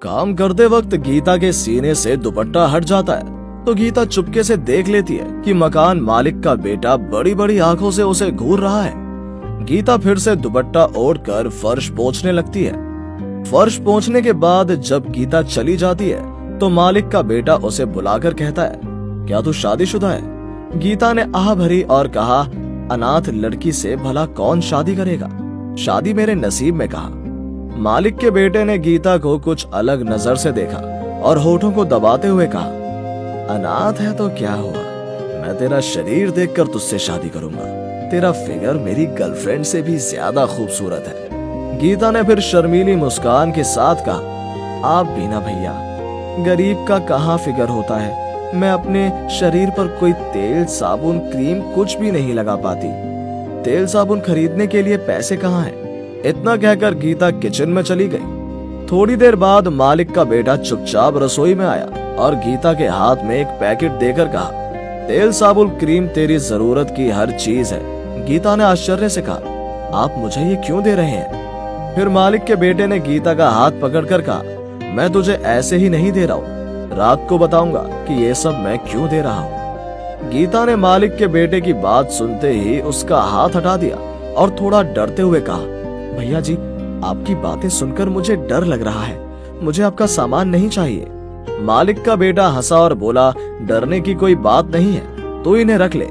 काम करते वक्त गीता के सीने से दुपट्टा हट जाता है तो गीता चुपके से देख लेती है कि मकान मालिक का बेटा बड़ी बड़ी आंखों से उसे घूर रहा है। गीता फिर से दुपट्टा ओढ़कर फर्श पोंछने लगती है। फर्श पोंछने के बाद जब गीता चली जाती है तो मालिक का बेटा उसे बुलाकर कहता है, क्या तू शादीशुदा है? गीता ने आह भरी और कहा, अनाथ लड़की से भला कौन शादी करेगा, शादी मेरे नसीब में कहा। मालिक के बेटे ने गीता को कुछ अलग नजर से देखा और होठों को दबाते हुए कहा, अनाथ है तो क्या हुआ, मैं तेरा शरीर देखकर तुझसे शादी करूंगा। तेरा फिगर मेरी गर्लफ्रेंड से भी ज्यादा खूबसूरत है। गीता ने फिर शर्मीली मुस्कान के साथ कहा, आप भी ना भैया, गरीब का कहाँ फिगर होता है, मैं अपने शरीर पर कोई तेल साबुन क्रीम कुछ भी नहीं लगा पाती। तेल साबुन खरीदने के लिए पैसे कहाँ हैं? इतना कहकर गीता किचन में चली गई। थोड़ी देर बाद मालिक का बेटा चुपचाप रसोई में आया और गीता के हाथ में एक पैकेट देकर कहा, तेल साबुन क्रीम तेरी जरूरत की हर चीज है। गीता ने आश्चर्य से कहा, आप मुझे ये क्यों दे रहे हैं? फिर मालिक के बेटे ने गीता का हाथ पकड़कर कहा, मैं तुझे ऐसे ही नहीं दे रहा हूँ, रात को बताऊंगा कि ये सब मैं क्यों दे रहा हूँ। गीता ने मालिक के बेटे की बात सुनते ही उसका हाथ हटा दिया और थोड़ा डरते हुए कहा, भैया जी, आपकी बातें सुनकर मुझे डर लग रहा है, मुझे आपका सामान नहीं चाहिए। मालिक का बेटा हंसा और बोला, डरने की कोई बात नहीं है, तू इन्हें रख ले।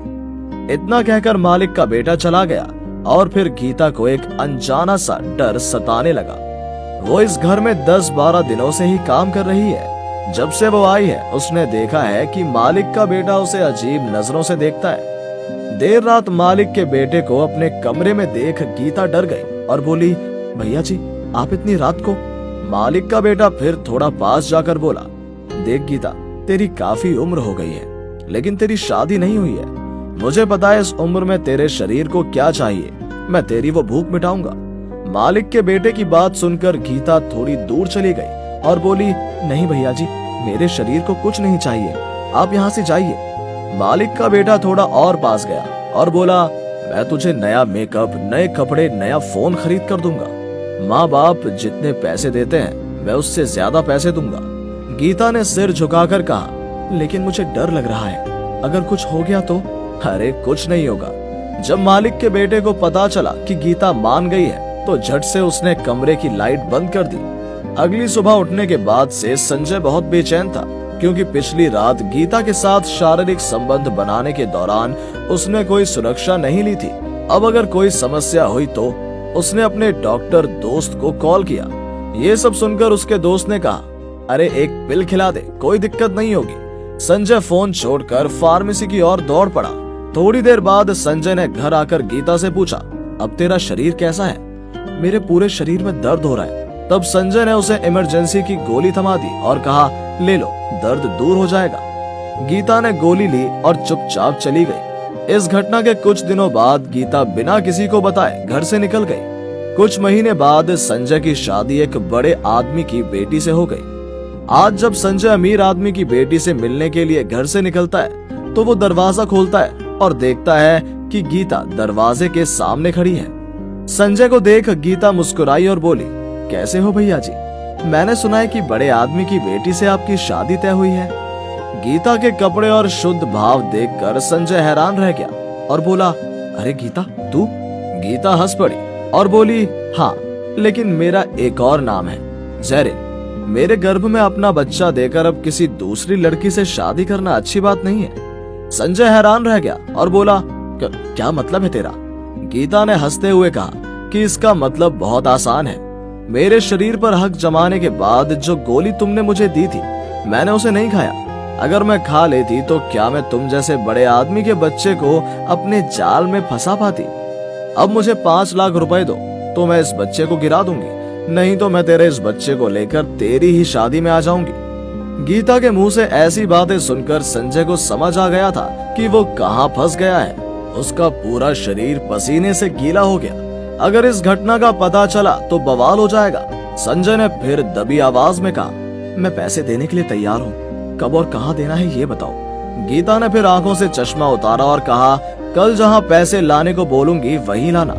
इतना कहकर मालिक का बेटा चला गया और फिर गीता को एक अनजाना सा डर सताने लगा। वो इस घर में 10-12 दिनों से ही काम कर रही है। जब से वो आई है उसने देखा है कि मालिक का बेटा उसे अजीब नजरों से देखता है। देर रात मालिक के बेटे को अपने कमरे में देख गीता डर गई और बोली, भैया जी, आप इतनी रात को? मालिक का बेटा फिर थोड़ा पास जाकर बोला, देख गीता, तेरी काफी उम्र हो गई है लेकिन तेरी शादी नहीं हुई है। मुझे पता है इस उम्र में तेरे शरीर को क्या चाहिए, मैं तेरी वो भूख मिटाऊंगा। मालिक के बेटे की बात सुनकर गीता थोड़ी दूर चली गई और बोली, नहीं भैया जी, मेरे शरीर को कुछ नहीं चाहिए, आप यहाँ से जाइए। मालिक का बेटा थोड़ा और पास गया और बोला, मैं तुझे नया मेकअप, नए कपड़े, नया फोन खरीद कर दूंगा। माँ बाप जितने पैसे देते हैं मैं उससे ज्यादा पैसे दूंगा। गीता ने सिर झुकाकर कहा, लेकिन मुझे डर लग रहा है, अगर कुछ हो गया तो? अरे कुछ नहीं होगा। जब मालिक के बेटे को पता चला कि गीता मान गई है तो झट से उसने कमरे की लाइट बंद कर दी। अगली सुबह उठने के बाद से संजय बहुत बेचैन था क्योंकि पिछली रात गीता के साथ शारीरिक संबंध बनाने के दौरान उसने कोई सुरक्षा नहीं ली थी। अब अगर कोई समस्या हुई तो उसने अपने डॉक्टर दोस्त को कॉल किया। ये सब सुनकर उसके दोस्त ने कहा, अरे एक पिल खिला दे, कोई दिक्कत नहीं होगी। संजय फोन छोड़कर फार्मेसी की ओर दौड़ पड़ा। थोड़ी देर बाद संजय ने घर आकर गीता से पूछा, अब तेरा शरीर कैसा है? मेरे पूरे शरीर में दर्द हो रहा है। तब संजय ने उसे इमरजेंसी की गोली थमा दी और कहा, ले लो, दर्द दूर हो जाएगा। गीता ने गोली ली और चुपचाप चली गई। इस घटना के कुछ दिनों बाद गीता बिना किसी को बताए घर से निकल गई। कुछ महीने बाद संजय की शादी एक बड़े आदमी की बेटी से हो गई। आज जब संजय अमीर आदमी की बेटी से मिलने के लिए घर से निकलता है तो वो दरवाजा खोलता है और देखता है कि गीता दरवाजे के सामने खड़ी है। संजय को देख गीता मुस्कुराई और बोली, कैसे हो भैया जी? मैंने सुना है कि बड़े आदमी की बेटी से आपकी शादी तय हुई है। गीता के कपड़े और शुद्ध भाव देखकर संजय हैरान रह गया और बोला, अरे गीता, तू? गीता हंस पड़ी और बोली, हाँ, लेकिन मेरा एक और नाम है, जैरिन। मेरे गर्भ में अपना बच्चा देकर अब किसी दूसरी लड़की से शादी करना अच्छी बात नहीं है। संजय हैरान रह गया और बोला, क्या मतलब है तेरा? गीता ने हंसते हुए कहा कि इसका मतलब बहुत आसान है। मेरे शरीर पर हक जमाने के बाद जो गोली तुमने मुझे दी थी, मैंने उसे नहीं खाया। अगर मैं खा लेती तो क्या मैं तुम जैसे बड़े आदमी के बच्चे को अपने जाल में फंसा पाती? अब मुझे 5 लाख रुपए दो तो मैं इस बच्चे को गिरा दूंगी, नहीं तो मैं तेरे इस बच्चे को लेकर तेरी ही शादी में आ जाऊंगी। गीता के मुंह से ऐसी बातें सुनकर संजय को समझ आ गया था कि वो कहाँ फंस गया है। उसका पूरा शरीर पसीने से गीला हो गया। अगर इस घटना का पता चला तो बवाल हो जाएगा। संजय ने फिर दबी आवाज में कहा, मैं पैसे देने के लिए तैयार हूँ, कब और कहाँ देना है ये बताओ। गीता ने फिर आंखों से चश्मा उतारा और कहा, कल जहाँ पैसे लाने को बोलूंगी वहीं लाना।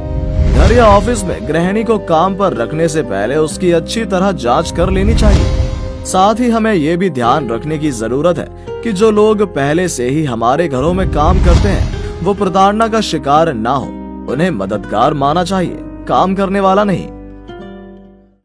घर या ऑफिस में गृहिणी को काम पर रखने से पहले उसकी अच्छी तरह जांच कर लेनी चाहिए। साथ ही हमें ये भी ध्यान रखने की जरूरत है कि जो लोग पहले से ही हमारे घरों में काम करते हैं वो प्रताड़ना का शिकार ना हो। उन्हें मददगार माना चाहिए, काम करने वाला नहीं।